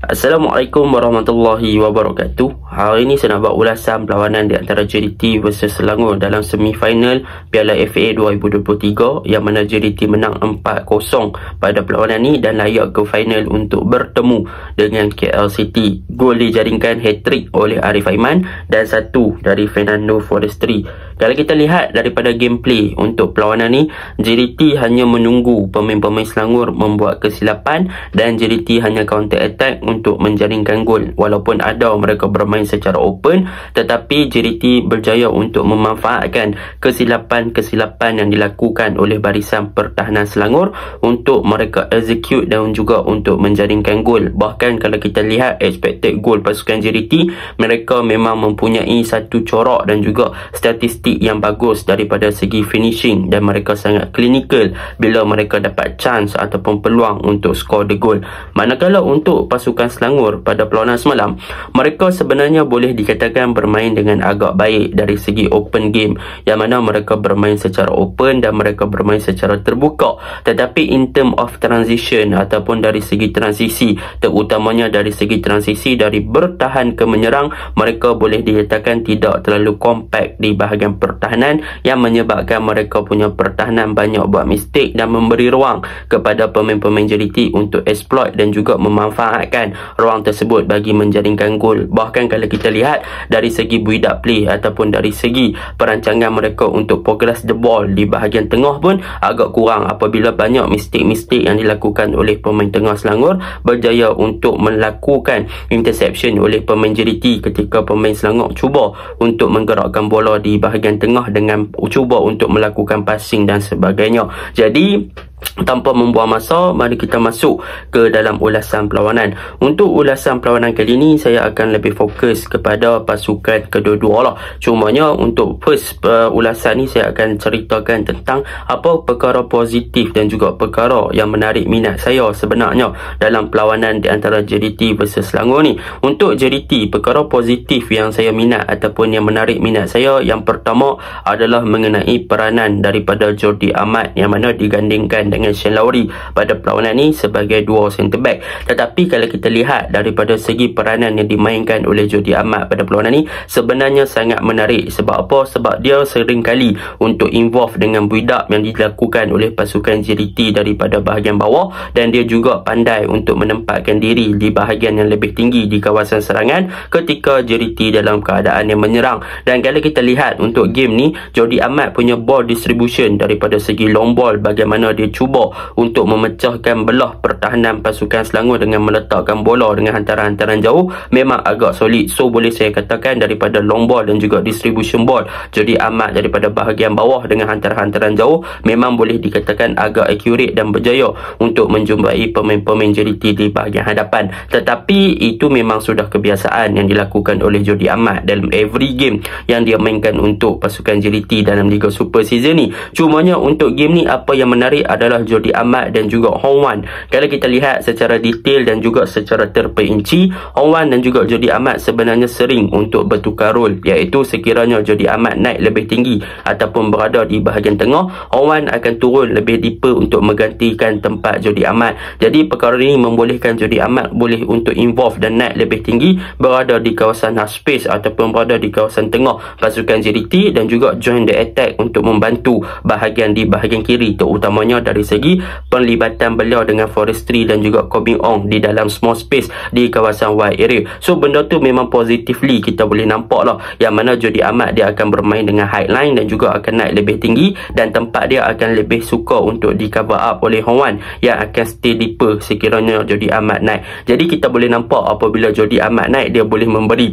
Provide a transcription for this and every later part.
Assalamualaikum warahmatullahi wabarakatuh. Hari ini saya nak buat ulasan perlawanan di antara JDT versus Selangor dalam semifinal Piala FA 2023 yang mana JDT menang 4-0 pada perlawanan ini dan layak ke final untuk bertemu dengan KL City. Gol dijaringkan hat-trick oleh Arif Aiman dan satu dari Fernando Forestry. Kalau kita lihat daripada gameplay untuk perlawanan ini, JDT hanya menunggu pemain-pemain Selangor membuat kesilapan dan JDT hanya counter attack untuk menjaringkan gol. Walaupun ada mereka bermain secara open, tetapi JDT berjaya untuk memanfaatkan kesilapan-kesilapan yang dilakukan oleh barisan pertahanan Selangor untuk mereka execute dan juga untuk menjaringkan gol. Bahkan kalau kita lihat expected goal pasukan JDT, mereka memang mempunyai satu corak dan juga statistik yang bagus daripada segi finishing dan mereka sangat clinical bila mereka dapat chance ataupun peluang untuk score the goal. Manakala untuk pasukan Selangor pada perlawanan semalam, mereka sebenarnya boleh dikatakan bermain dengan agak baik dari segi open game, yang mana mereka bermain secara open dan mereka bermain secara terbuka. Tetapi in term of transition ataupun dari segi transisi, terutamanya dari segi transisi dari bertahan ke menyerang, mereka boleh dikatakan tidak terlalu compact di bahagian pertahanan yang menyebabkan mereka punya pertahanan banyak buat mistake dan memberi ruang kepada pemain-pemain JDT untuk exploit dan juga memanfaatkan ruang tersebut bagi menjaringkan gol. Bahkan kalau kita lihat dari segi build up play ataupun dari segi perancangan mereka untuk progress the ball di bahagian tengah pun agak kurang apabila banyak mistake-mistake yang dilakukan oleh pemain tengah Selangor berjaya untuk melakukan interception oleh pemain JDT ketika pemain Selangor cuba untuk menggerakkan bola di bahagian tengah dengan cuba untuk melakukan passing dan sebagainya. Jadi tanpa membuang masa, mari kita masuk ke dalam ulasan perlawanan. Untuk ulasan perlawanan kali ini, saya akan lebih fokus kepada pasukan kedua-dua lah. Cumanya untuk first ulasan ni, saya akan ceritakan tentang apa perkara positif dan juga perkara yang menarik minat saya sebenarnya dalam perlawanan di antara JDT versus Selangor ni. Untuk JDT, perkara positif yang saya minat ataupun yang menarik minat saya, yang pertama adalah mengenai peranan daripada Jordi Amat yang mana digandingkan dengan Shane Lowry pada perlawanan ni sebagai dua centre back. Tetapi kalau kita lihat daripada segi peranan yang dimainkan oleh Jordi Amat pada perlawanan ni sebenarnya sangat menarik. Sebab apa? Sebab dia sering kali untuk involve dengan build up yang dilakukan oleh pasukan JDT daripada bahagian bawah, dan dia juga pandai untuk menempatkan diri di bahagian yang lebih tinggi di kawasan serangan ketika JDT dalam keadaan yang menyerang. Dan kalau kita lihat untuk game ni, Jordi Amat punya ball distribution daripada segi long ball, bagaimana dia cuba untuk memecahkan belah pertahanan pasukan Selangor dengan meletakkan bola dengan hantaran-hantaran jauh, memang agak solid. So boleh saya katakan daripada long ball dan juga distribution ball, Jordi Amat daripada bahagian bawah dengan hantaran-hantaran jauh memang boleh dikatakan agak accurate dan berjaya untuk menjumpai pemain-pemain JDT di bahagian hadapan. Tetapi itu memang sudah kebiasaan yang dilakukan oleh Jordi Amat dalam every game yang dia mainkan untuk pasukan JDT dalam Liga Super season ni. Cumanya untuk game ni, apa yang menarik adalah Jordi Amat dan juga Hong Wan. Kalau kita lihat secara detail dan juga secara terperinci, Hong Wan dan juga Jordi Amat sebenarnya sering untuk bertukar role, iaitu sekiranya Jordi Amat naik lebih tinggi ataupun berada di bahagian tengah, Hong Wan akan turun lebih deeper untuk menggantikan tempat Jordi Amat. Jadi perkara ini membolehkan Jordi Amat boleh untuk involve dan naik lebih tinggi, berada di kawasan half space ataupun berada di kawasan tengah pasukan JDT dan juga join the attack untuk membantu bahagian di bahagian kiri, terutamanya dari segi penlibatan beliau dengan Forestry dan juga Kobing Ong di dalam small space di kawasan wide area. So benda tu memang positively kita boleh nampak lah, yang mana Jordi Amat dia akan bermain dengan high line dan juga akan naik lebih tinggi, dan tempat dia akan lebih suka untuk di cover up oleh Hong Wan yang akan stay deeper sekiranya Jordi Amat naik. Jadi kita boleh nampak apabila Jordi Amat naik, dia boleh memberi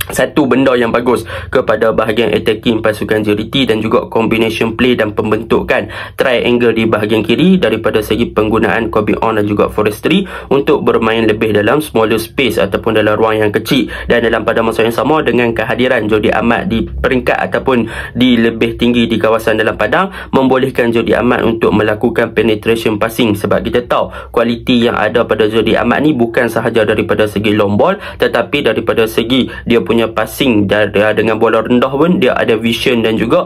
satu benda yang bagus kepada bahagian attacking pasukan JDT dan juga combination play dan pembentukan triangle di bahagian kiri daripada segi penggunaan Kobing On dan juga Forestry untuk bermain lebih dalam smaller space ataupun dalam ruang yang kecil. Dan dalam pada masa yang sama, dengan kehadiran Jordi Amat di peringkat ataupun di lebih tinggi di kawasan dalam padang, membolehkan Jordi Amat untuk melakukan penetration passing. Sebab kita tahu kualiti yang ada pada Jordi Amat ni bukan sahaja daripada segi long ball, tetapi daripada segi dia punya passing dengan bola rendah pun dia ada vision dan juga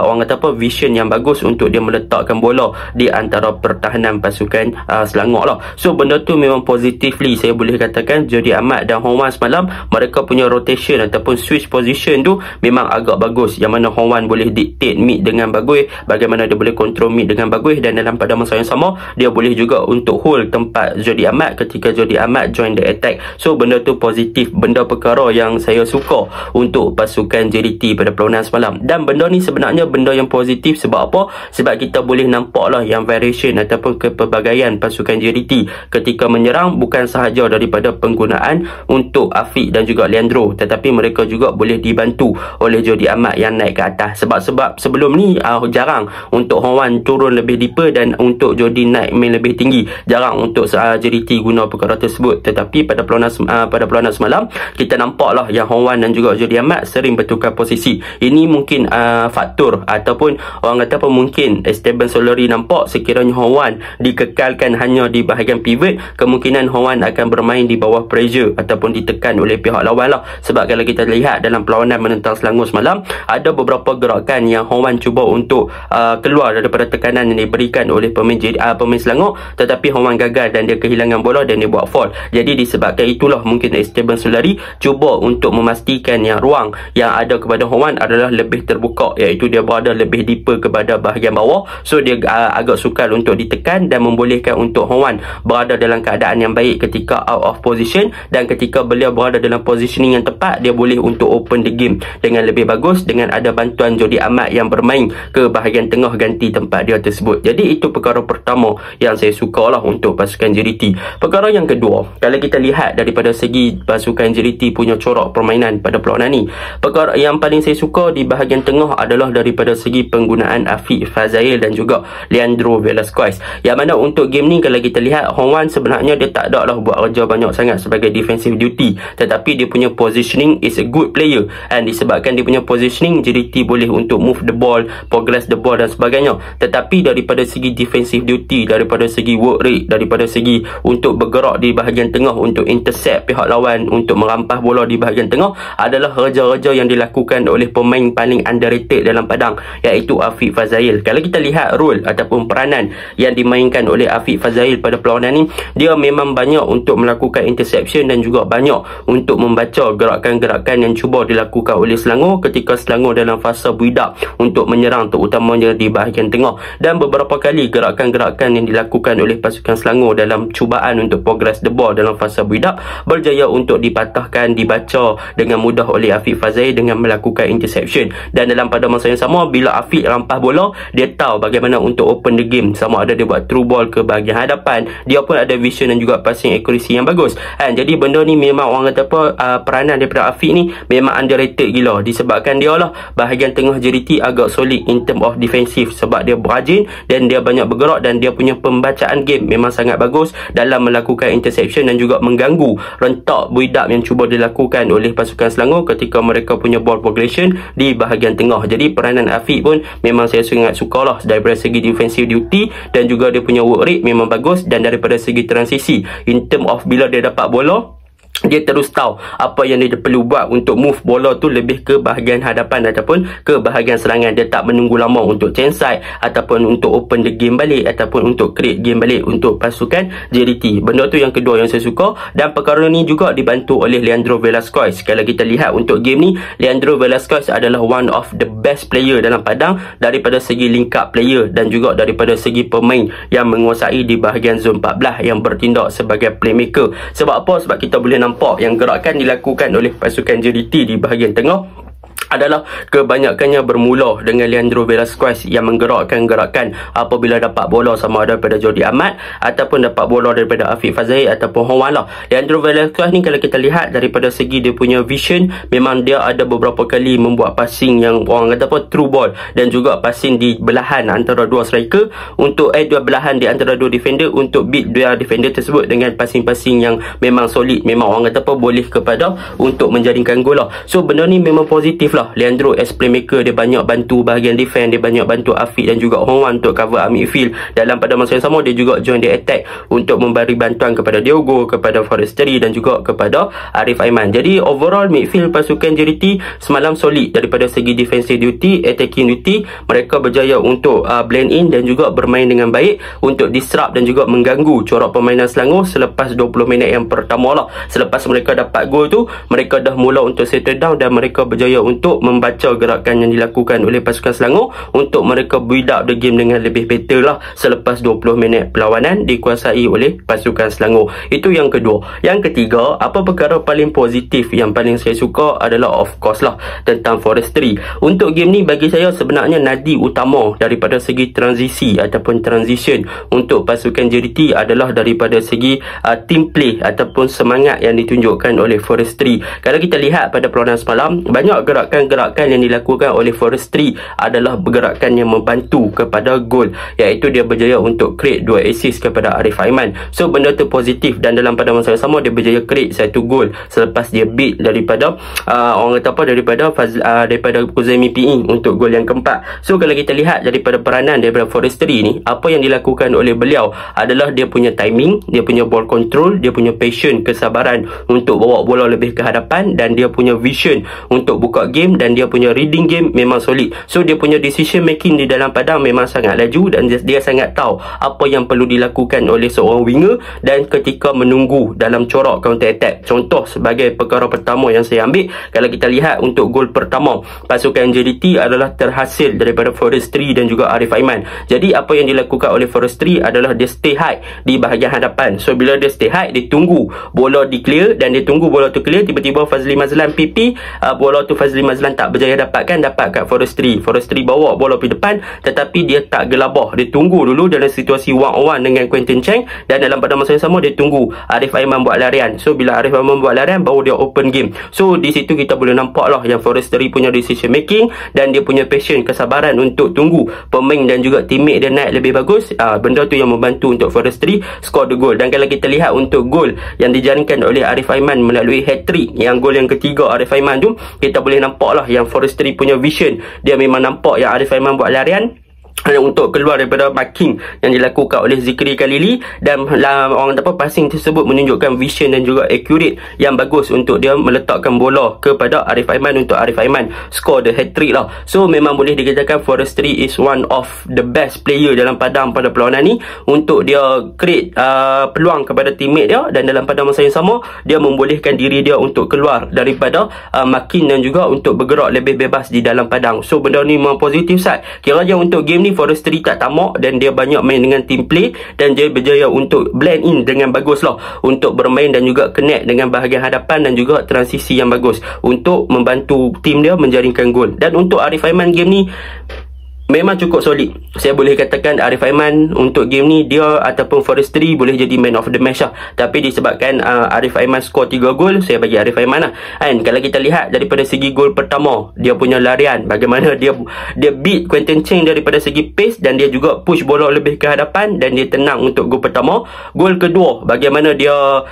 orang kata apa, vision yang bagus untuk dia meletakkan bola di antara pertahanan pasukan Selangor lah. So benda tu memang positively saya boleh katakan Jody Ahmad dan Hong Wan semalam mereka punya rotation ataupun switch position tu memang agak bagus, yang mana Hong Wan boleh dictate mid dengan bagus, bagaimana dia boleh control mid dengan bagus, dan dalam pada masa yang sama dia boleh juga untuk hold tempat Jody Ahmad ketika Jody Ahmad join the attack. So benda tu positif, benda perkara yang saya suka untuk pasukan JDT pada perlawanan semalam. Dan benda ni sebenarnya benda yang positif sebab apa? Sebab kita boleh nampak lah yang variation ataupun kepelbagaian pasukan JDT ketika menyerang bukan sahaja daripada penggunaan untuk Afiq dan juga Leandro, tetapi mereka juga boleh dibantu oleh Jody Ahmad yang naik ke atas. Sebab sebelum ni jarang untuk Hong Wan turun lebih deeper dan untuk Jody naik main lebih tinggi. Jarang untuk JDT guna perkara tersebut. Tetapi pada perlawanan semalam kita nampak lah yang Hong Wan dan juga Jody Ahmad sering bertukar posisi. Ini mungkin faktor ataupun orang kata apa, mungkin Esteban Solari nampak sekiranya Hong Wan dikekalkan hanya di bahagian pivot, kemungkinan Hong Wan akan bermain di bawah pressure ataupun ditekan oleh pihak lawan lah. Sebab kalau kita lihat dalam perlawanan menentang Selangor semalam, ada beberapa gerakan yang Hong Wan cuba untuk keluar daripada tekanan yang diberikan oleh pemain Selangor, tetapi Hong Wan gagal dan dia kehilangan bola dan dia buat foul. Jadi disebabkan itulah mungkin Esteban Solari cuba untuk memastikan yang ruang yang ada kepada Hong Wan adalah lebih terbuka, iaitu dia berada lebih deeper kepada bahagian bawah. So dia agak sukar untuk ditekan dan membolehkan untuk Hong Wan berada dalam keadaan yang baik ketika out of position, dan ketika beliau berada dalam positioning yang tepat, dia boleh untuk open the game dengan lebih bagus dengan ada bantuan Jody Ahmad yang bermain ke bahagian tengah ganti tempat dia tersebut. Jadi itu perkara pertama yang saya suka lah untuk pasukan JDT. Perkara yang kedua, kalau kita lihat daripada segi pasukan JDT punya corak permainan pada perlawanan ni, perkara yang paling saya suka di bahagian tengah adalah daripada segi penggunaan Afiq Fazail dan juga Leandro Velasquez, yang mana untuk game ni kalau kita lihat Hong Wan sebenarnya dia tak ada lah buat kerja banyak sangat sebagai defensive duty, tetapi dia punya positioning is a good player, and disebabkan dia punya positioning JDT boleh untuk move the ball, progress the ball dan sebagainya. Tetapi daripada segi defensive duty, daripada segi work rate, daripada segi untuk bergerak di bahagian tengah untuk intercept pihak lawan, untuk merampas bola di bahagian tengah, adalah kerja-kerja yang dilakukan oleh pemain paling underrated dalam padang, iaitu Afiq Fazail. Kalau kita lihat role ataupun peranan yang dimainkan oleh Afiq Fazail pada perlawanan ni, dia memang banyak untuk melakukan interception dan juga banyak untuk membaca gerakan-gerakan yang cuba dilakukan oleh Selangor ketika Selangor dalam fasa build-up untuk menyerang, terutamanya di bahagian tengah. Dan beberapa kali gerakan-gerakan yang dilakukan oleh pasukan Selangor dalam cubaan untuk progress the ball dalam fasa build-up berjaya untuk dipatahkan, dibaca dengan mudah oleh Afiq Fazail dengan melakukan interception. Dan dalam pada masa yang sama, bila Afiq rampas bola, dia tahu bagaimana untuk open the game, sama ada dia buat through ball ke bahagian hadapan, dia pun ada vision dan juga passing accuracy yang bagus. Jadi benda ni memang orang kata apa, peranan daripada Afiq ni memang underrated gila, disebabkan dia lah bahagian tengah JDT agak solid in term of defensive, sebab dia berajin dan dia banyak bergerak dan dia punya pembacaan game memang sangat bagus dalam melakukan interception dan juga mengganggu rentak build-up yang cuba dilakukan oleh pasukan Selangor ketika mereka punya ball progression di bahagian tengah. Jadi peranan Afiq pun memang saya sangat suka lah daripada segi defensive duty, dan juga dia punya work rate memang bagus, dan daripada segi transisi in term of bila dia dapat bola, dia terus tahu apa yang dia perlu buat untuk move bola tu lebih ke bahagian hadapan ataupun ke bahagian serangan. Dia tak menunggu lama untuk change side ataupun untuk open the game balik ataupun untuk create game balik untuk pasukan JDT. Benda tu yang kedua yang saya suka, dan perkara ni juga dibantu oleh Leandro Velasquez. Kalau kita lihat untuk game ni, Leandro Velasquez adalah one of the best player dalam padang daripada segi link up player dan juga daripada segi pemain yang menguasai di bahagian zon 14 yang bertindak sebagai playmaker. Sebab apa? Sebab kita boleh nampak yang gerakan dilakukan oleh pasukan JDT di bahagian tengah adalah kebanyakannya bermula dengan Leandro Velasquez yang menggerakkan gerakan apabila dapat bola, sama ada daripada Jody Ahmad ataupun dapat bola daripada Afiq Fazail ataupun Hong Wan lah. Leandro Velasquez ni kalau kita lihat daripada segi dia punya vision, memang dia ada beberapa kali membuat passing yang orang kata apa, through ball, dan juga passing di belahan antara dua striker untuk dua belahan di antara dua defender untuk beat dua defender tersebut dengan passing-passing yang memang solid, memang orang kata apa, boleh kepada untuk menjadikan gol lah. So benda ni memang positif lah lah. Leandro as playmaker, dia banyak bantu bahagian defend, dia banyak bantu Afiq dan juga Hong Wan untuk cover up midfield. Dalam pada masa yang sama, dia juga join the attack untuk memberi bantuan kepada Diogo, kepada Forestieri dan juga kepada Arif Aiman. Jadi overall midfield pasukan JDT semalam solid daripada segi defensive duty, attacking duty. Mereka berjaya untuk blend in dan juga bermain dengan baik untuk disrupt dan juga mengganggu corak permainan Selangor selepas 20 minit yang pertama lah. Selepas mereka dapat gol tu, mereka dah mula untuk settle down dan mereka berjaya untuk membaca gerakan yang dilakukan oleh pasukan Selangor untuk mereka build up the game dengan lebih better lah selepas 20 minit perlawanan dikuasai oleh pasukan Selangor. Itu yang kedua. Yang ketiga, apa perkara paling positif yang paling saya suka adalah of course lah tentang Forestieri. Untuk game ni bagi saya sebenarnya nadi utama daripada segi transisi ataupun transition untuk pasukan JDT adalah daripada segi team play ataupun semangat yang ditunjukkan oleh Forestieri. Kalau kita lihat pada perlawanan semalam, banyak gerakan-gerakan yang dilakukan oleh Forestieri adalah gerakan yang membantu kepada gol, iaitu dia berjaya untuk create 2 assist kepada Arif Aiman. So benda tu positif dan dalam pada masa yang sama dia berjaya create 1 gol selepas dia beat daripada orang kata apa, daripada Kuzemi PE untuk gol yang keempat. So kalau kita lihat daripada peranan daripada Forestieri ni, apa yang dilakukan oleh beliau adalah dia punya timing, dia punya ball control, dia punya passion, kesabaran untuk bawa bola lebih ke hadapan, dan dia punya vision untuk buka game, dan dia punya reading game memang solid. So dia punya decision making di dalam padang memang sangat laju dan dia sangat tahu apa yang perlu dilakukan oleh seorang winger dan ketika menunggu dalam corak counter attack. Contoh sebagai perkara pertama yang saya ambil, kalau kita lihat untuk gol pertama pasukan JDT adalah terhasil daripada Forestieri dan juga Arif Aiman. Jadi apa yang dilakukan oleh Forestieri adalah dia stay high di bahagian hadapan. So bila dia stay high, dia tunggu bola di clear, dan dia tunggu bola tu clear, tiba-tiba Fazli Mazlan PP, bola tu Fazli Mazlan tak berjaya dapat kat Forestieri. Forestieri bawa bola pergi depan tetapi dia tak gelabah. Dia tunggu dulu dalam situasi one on one dengan Quentin Cheng, dan dalam pada masa yang sama dia tunggu Arif Aiman buat larian. So bila Arif Aiman buat larian, baru dia open game. So di situ kita boleh nampak lah yang Forestieri punya decision making dan dia punya passion, kesabaran untuk tunggu pemain dan juga teammate dia naik lebih bagus. Benda tu yang membantu untuk Forestieri score the goal. Dan kalau kita lihat untuk gol yang dijaringkan oleh Arif Aiman melalui hat-trick, yang gol yang ketiga Arif Aiman tu, kita boleh nampak lah yang Forestieri punya vision. Dia memang nampak yang Arif Aiman buat larian untuk keluar daripada marking yang dilakukan oleh Zikri Khalili, dan orang apa, passing tersebut menunjukkan vision dan juga accurate yang bagus untuk dia meletakkan bola kepada Arif Aiman untuk Arif Aiman score the hat-trick lah. So memang boleh dikatakan Forestieri is one of the best player dalam padang pada perlawanan ni untuk dia create peluang kepada teammate dia, dan dalam pada masa yang sama dia membolehkan diri dia untuk keluar daripada marking dan juga untuk bergerak lebih bebas di dalam padang. So benda ni memang positif side. Kiranya untuk game ni Forestieri tak tamak dan dia banyak main dengan team play dan dia berjaya untuk blend in dengan bagus lah untuk bermain dan juga connect dengan bahagian hadapan dan juga transisi yang bagus untuk membantu tim dia menjaringkan gol. Dan untuk Arif Aiman game ni memang cukup solid. Saya boleh katakan Arif Aiman untuk game ni, dia ataupun Forestieri boleh jadi man of the match lah. Tapi disebabkan Arif Aiman skor 3 gol, saya bagi Arif Aiman lah. And kalau kita lihat daripada segi gol pertama, dia punya larian, bagaimana dia beat Quentin Cheng daripada segi pace, dan dia juga push bola lebih ke hadapan dan dia tenang untuk gol pertama. Gol kedua, bagaimana dia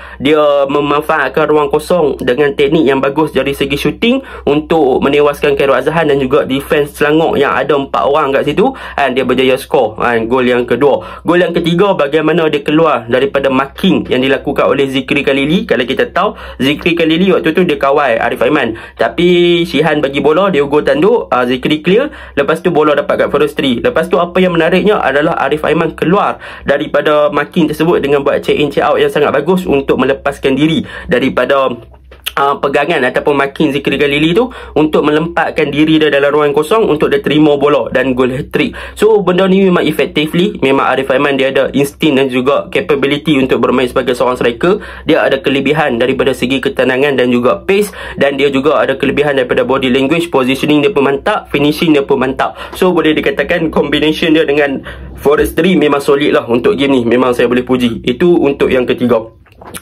memanfaatkan ruang kosong dengan teknik yang bagus dari segi shooting untuk menewaskan Khairul Azhan dan juga defense Selangor yang ada 4 orang kat situ, dan dia berjaya skor gol yang kedua. Gol yang ketiga, bagaimana dia keluar daripada marking yang dilakukan oleh Zikri Khalili. Kalau kita tahu Zikri Khalili waktu tu dia kawal Arif Aiman, tapi Shihan bagi bola, dia go tanduk, Zikri clear, lepas tu bola dapat kat Forestieri. Lepas tu apa yang menariknya adalah Arif Aiman keluar daripada marking tersebut dengan buat check in check out yang sangat bagus untuk melepaskan diri daripada pegangan ataupun marking Zikri Khalili tu untuk melempatkan diri dia dalam ruang kosong untuk dia terima bola dan gol hat-trick. So benda ni memang effectively, memang Arif Aiman dia ada instinct dan juga capability untuk bermain sebagai seorang striker. Dia ada kelebihan daripada segi ketenangan dan juga pace, dan dia juga ada kelebihan daripada body language, positioning dia pun mantap, finishing dia pun mantap. So boleh dikatakan combination dia dengan Forestieri memang solid lah untuk game ni, memang saya boleh puji. Itu untuk yang ketiga.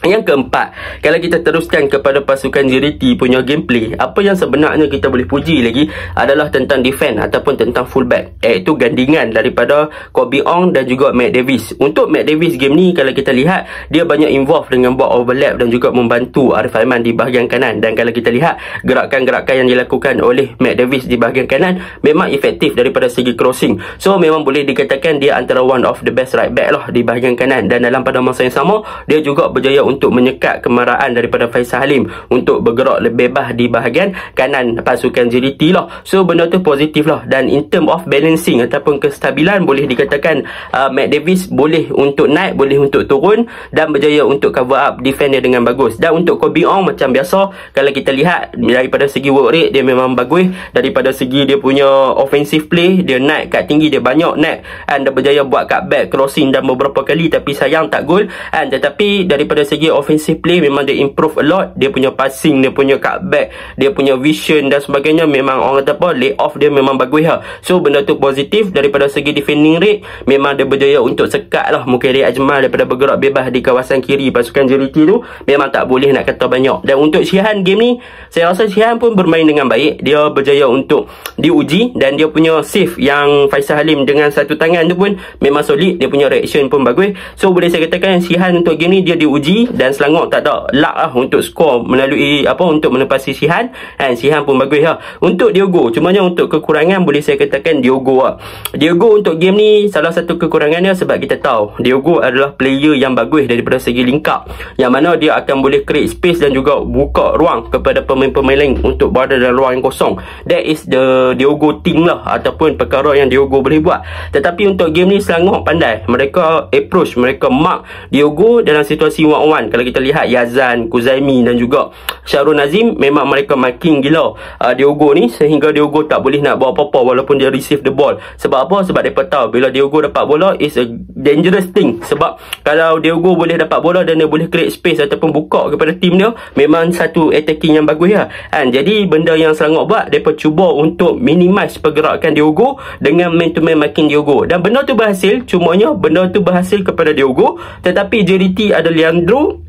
Yang keempat, kalau kita teruskan kepada pasukan JDT punya gameplay, apa yang sebenarnya kita boleh puji lagi adalah tentang defense ataupun tentang fullback, iaitu gandingan daripada Kobe Ong dan juga Matt Davis. Untuk Matt Davis game ni, kalau kita lihat, dia banyak involve dengan buat overlap dan juga membantu Arif Aiman di bahagian kanan. Dan kalau kita lihat gerakan-gerakan yang dilakukan oleh Matt Davis di bahagian kanan memang efektif daripada segi crossing. So memang boleh dikatakan dia antara one of the best right back lah di bahagian kanan. Dan dalam pada masa yang sama, dia juga berjaya untuk menyekat kemarahan daripada Faisal Halim untuk bergerak lebih bebas di bahagian kanan pasukan JDT lah. So benda tu positif lah. Dan in term of balancing ataupun kestabilan, boleh dikatakan Matt Davis boleh untuk naik, boleh untuk turun dan berjaya untuk cover up defend dia dengan bagus. Dan untuk Kobe Ong, macam biasa, kalau kita lihat daripada segi work rate, dia memang bagus. Daripada segi dia punya offensive play, dia naik kat tinggi, dia banyak naik, dan dia berjaya buat cutback, crossing dan beberapa kali, tapi sayang tak gol. Tetapi daripada segi offensive play memang dia improve a lot. Dia punya passing, dia punya cutback, dia punya vision dan sebagainya, memang orang kata apa, lay off dia memang bagus lah. So benda tu positif. Daripada segi defending rate, memang dia berjaya untuk sekat lah Mukeri Ajmal daripada bergerak bebas di kawasan kiri pasukan JDT tu. Memang tak boleh nak kata banyak. Dan untuk Shihan game ni, saya rasa Shihan pun bermain dengan baik. Dia berjaya untuk diuji dan dia punya save yang Faisal Halim dengan satu tangan tu pun memang solid. Dia punya reaction pun bagus. So boleh saya katakan Shihan untuk game ni dia diuji, dan Selangor tak ada luck lah untuk skor melalui untuk menepasi Shihan. Shihan pun bagus lah. Untuk Diogo, cumanya untuk kekurangan boleh saya katakan Diogo lah. Diogo untuk game ni salah satu kekurangannya sebab kita tahu Diogo adalah player yang bagus daripada segi link up, yang mana dia akan boleh create space dan juga buka ruang kepada pemain-pemain lain untuk berada dalam ruang yang kosong. That is the Diogo thing lah, ataupun perkara yang Diogo boleh buat. Tetapi untuk game ni Selangor pandai. Mereka approach, mereka mark Diogo dalam situasi one-on-one. Kalau kita lihat Yazan, Kuzaimi dan juga Syarul Nazim, memang mereka marking gila Diogo ni, sehingga Diogo tak boleh nak buat apa-apa walaupun dia receive the ball. Sebab apa? Sebab mereka tahu bila Diogo dapat bola is a dangerous thing. Sebab kalau Diogo boleh dapat bola dan dia boleh create space ataupun buka kepada tim dia, memang satu attacking yang bagus lah. Jadi benda yang Selangor buat, mereka cuba untuk minimize pergerakan Diogo dengan man-to-man marking Diogo. Dan benda tu berhasil. Cumanya benda tu berhasil kepada Diogo, tetapi JDT ada Leandro,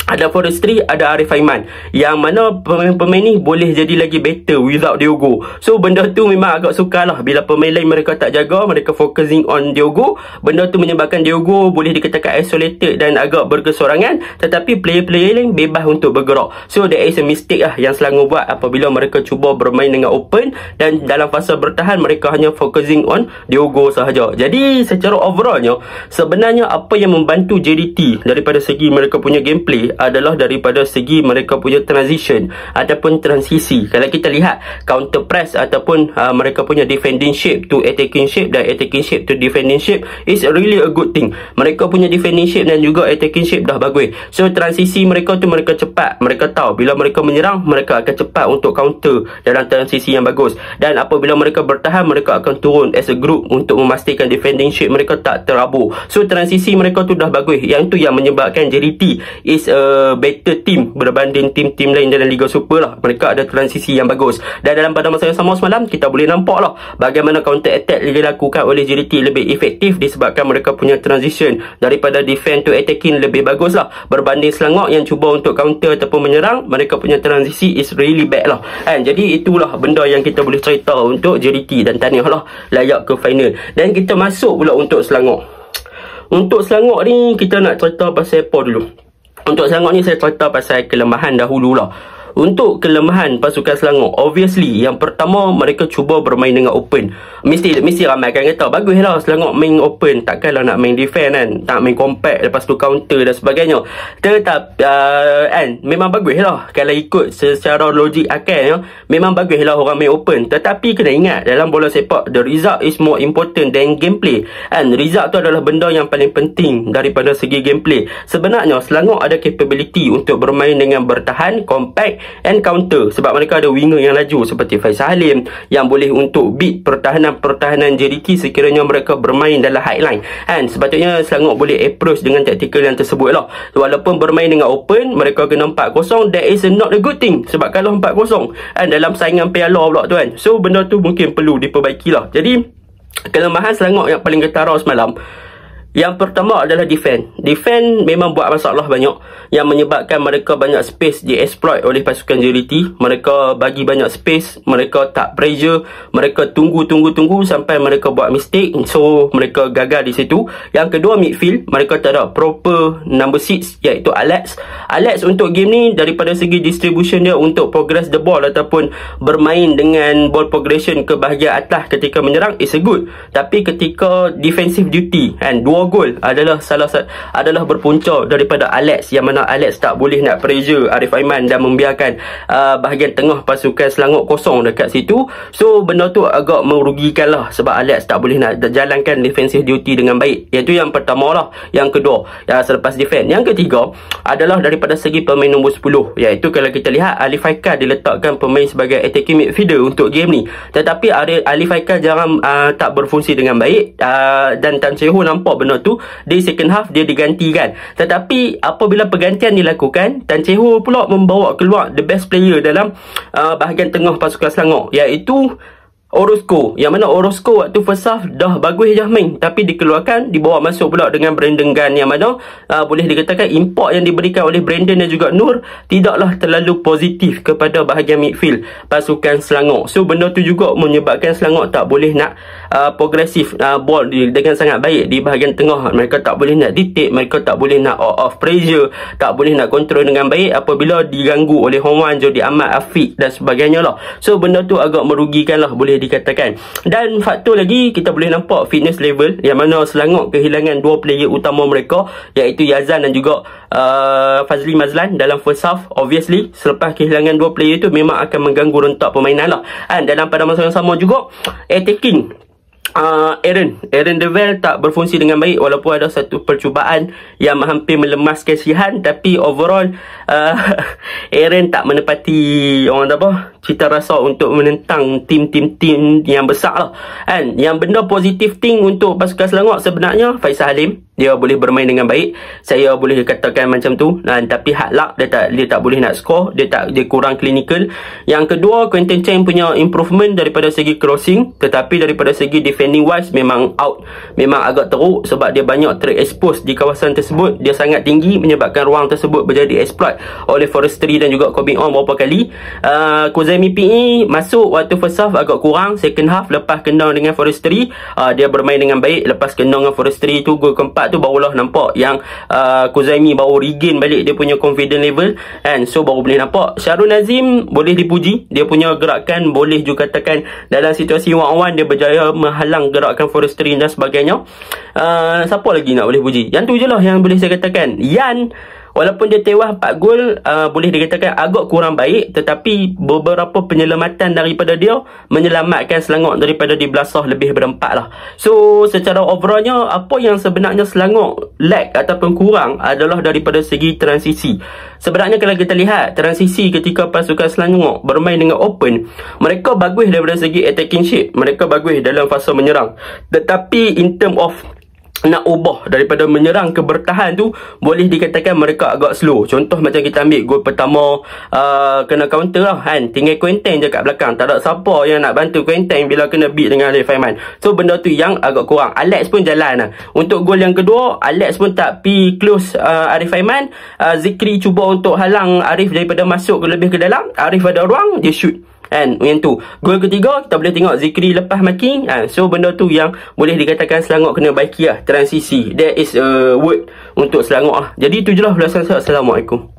ada Forestry, ada Arif Aiman, yang mana pemain-pemain ni boleh jadi lagi better without Diogo. So benda tu memang agak sukar lah bila pemain lain mereka tak jaga, mereka focusing on Diogo. Benda tu menyebabkan Diogo boleh dikatakan isolated dan agak berkesorangan, tetapi player-player lain bebas untuk bergerak. So that is a mistake lah yang Selangor buat apabila mereka cuba bermain dengan open, dan dalam fasa bertahan mereka hanya focusing on Diogo sahaja. Jadi secara overallnya, sebenarnya apa yang membantu JDT daripada segi mereka punya gameplay adalah daripada segi mereka punya transition ataupun transisi. Kalau kita lihat counter press ataupun mereka punya defending shape to attacking shape dan attacking shape to defending shape is really a good thing. Mereka punya defending shape dan juga attacking shape dah bagus. So transisi mereka tu mereka cepat. Mereka tahu bila mereka menyerang, mereka akan cepat untuk counter dalam transisi yang bagus. Dan apabila mereka bertahan, mereka akan turun as a group untuk memastikan defending shape mereka tak terabur. So transisi mereka tu dah bagus. Yang tu yang menyebabkan JDT is a better team berbanding tim-tim lain dalam Liga Super lah. Mereka ada transisi yang bagus. Dan dalam pada masa yang sama semalam, kita boleh nampak lah bagaimana counter attack yang dilakukan oleh JDT lebih efektif disebabkan mereka punya transition daripada defend to attacking lebih bagus lah, berbanding Selangor yang cuba untuk counter ataupun menyerang, mereka punya transisi is really bad lah. Jadi itulah benda yang kita boleh cerita untuk JDT, dan tahniah lah layak ke final. Dan kita masuk pula untuk Selangor. Untuk Selangor ni kita nak cerita pasal apa dulu? Untuk Selangor ni saya cerita pasal kelemahan dahululah. Untuk kelemahan pasukan Selangor, obviously yang pertama mereka cuba bermain dengan open. Mesti ramai akan kata baguslah Selangor main open, takkanlah nak main defend kan, tak main compact lepas tu counter dan sebagainya. Tetapi memang baguslah kalau ikut secara logik akalnya, memang baguslah orang main open. Tetapi kena ingat dalam bola sepak, the result is more important than gameplay. Result tu adalah benda yang paling penting daripada segi gameplay. Sebenarnya Selangor ada capability untuk bermain dengan bertahan, compact and counter, sebab mereka ada winger yang laju seperti Faisal Halim yang boleh untuk beat pertahanan JDT sekiranya mereka bermain dalam high line. Sepatutnya Selangor boleh approach dengan taktikal yang tersebut lah. Walaupun bermain dengan open, mereka kena 4-0, that is not a good thing. Sebab kalau 4-0 dalam saingan piala pula tu kan, so benda tu mungkin perlu diperbaiki lah. Jadi kelemahan Selangor yang paling ketara semalam, Yang pertama adalah defend. Defend memang buat masalah banyak yang menyebabkan mereka banyak space di-exploit oleh pasukan JDT. Mereka bagi banyak space, mereka tak pressure, mereka tunggu sampai mereka buat mistake. So, mereka gagal di situ. Yang kedua, midfield. Mereka tak ada proper number 6 iaitu Alex. Alex untuk game ni daripada segi distribution dia untuk progress the ball ataupun bermain dengan ball progression ke bahagian atas ketika menyerang is a good. Tapi ketika defensive duty and 2 gol adalah adalah berpunca daripada Alex, yang mana Alex tak boleh nak pressure Arif Aiman dan membiarkan bahagian tengah pasukan Selangor kosong dekat situ. So benda tu agak merugikan lah sebab Alex tak boleh nak jalankan defensive duty dengan baik. Iaitu yang pertama lah. Yang kedua, selepas defend. Yang ketiga adalah daripada segi pemain nombor 10, iaitu kalau kita lihat Alif Haikal diletakkan pemain sebagai attacking midfielder untuk game ni, tetapi Alif Haikal jarang tak berfungsi dengan baik, dan Tan Chee Ho nampak benda tu di second half dia digantikan. Tetapi apabila pergantian dilakukan, Tan Chee Ho pula membawa keluar the best player dalam bahagian tengah pasukan Selangor, iaitu Orozco, yang mana Orozco waktu first half dah bagus je main, tapi dikeluarkan, dibawa masuk pula dengan Brandon Gunn, yang mana boleh dikatakan import yang diberikan oleh Brandon dan juga Nur tidaklah terlalu positif kepada bahagian midfield pasukan Selangor. So benda tu juga menyebabkan Selangor tak boleh nak progresif ball dengan sangat baik di bahagian tengah. Mereka tak boleh nak dictate, mereka tak boleh nak off pressure, tak boleh nak kontrol dengan baik apabila diganggu oleh Hong Wan, Jody Ahmad, Afiq dan sebagainya lah. So benda tu agak merugikan lah boleh dikatakan. Dan faktor lagi kita boleh nampak fitness level, yang mana Selangor kehilangan 2 player utama mereka, iaitu Yazan dan juga Fazli Mazlan dalam first half. Obviously selepas kehilangan 2 player tu memang akan mengganggu rentak permainan lah. Dan dalam pada masa yang sama juga attacking, Aaron Devel tak berfungsi dengan baik, walaupun ada satu percubaan yang hampir melemaskan Sihan, tapi overall Aaron tak menepati cita rasa untuk menentang tim-tim yang besar lah. And yang benda positif thing untuk pasukan Selangor sebenarnya Faisal Halim, dia boleh bermain dengan baik, saya boleh katakan macam tu. Tapi hard luck, dia tak boleh nak score, dia kurang clinical. Yang kedua, Quentin Cheng punya improvement daripada segi crossing, tetapi daripada segi defending wise memang out, memang agak teruk sebab dia banyak terexpose di kawasan tersebut. Dia sangat tinggi menyebabkan ruang tersebut menjadi exploit oleh Forestry dan juga Corbin On beberapa kali. Kozemi PE masuk waktu first half agak kurang, second half lepas kena dengan Forestry dia bermain dengan baik. Lepas kena dengan Forestry tu, gol keempat tu barulah nampak yang Kozemi baru regain balik dia punya confidence level, and so baru boleh nampak. Syarul Nazim boleh dipuji, dia punya gerakan boleh juga katakan dalam situasi one-on-one dia berjaya menghalang gerakan Forestry dan sebagainya. Siapa lagi nak boleh puji? Yang tu je lah yang boleh saya katakan. Yan, walaupun dia tewas 4 gol, boleh dikatakan agak kurang baik, tetapi beberapa penyelamatan daripada dia menyelamatkan Selangor daripada dibelasah lebih berempat lah. So secara overallnya, apa yang sebenarnya Selangor lack ataupun kurang adalah daripada segi transisi. Sebenarnya kalau kita lihat transisi ketika pasukan Selangor bermain dengan open, mereka bagus daripada segi attacking shape, mereka bagus dalam fasa menyerang, tetapi in term of nak ubah daripada menyerang ke bertahan tu, boleh dikatakan mereka agak slow. Contoh macam kita ambil gol pertama, kena counter lah kan, tinggal Quentin je kat belakang, tak ada siapa yang nak bantu Quentin bila kena beat dengan Arif Aiman. So benda tu yang agak kurang. Alex pun jalan lah. Untuk gol yang kedua, Alex pun tak pi close Arif Aiman. Zikri cuba untuk halang Arif daripada masuk lebih ke dalam, Arif ada ruang, dia shoot. And yang tu, gol ketiga kita boleh tengok Zikri lepas marking. So benda tu yang boleh dikatakan Selangor kena baiki lah, transisi. That is a word untuk Selangor lah. Jadi tu je lah ulasan saya. Assalamualaikum.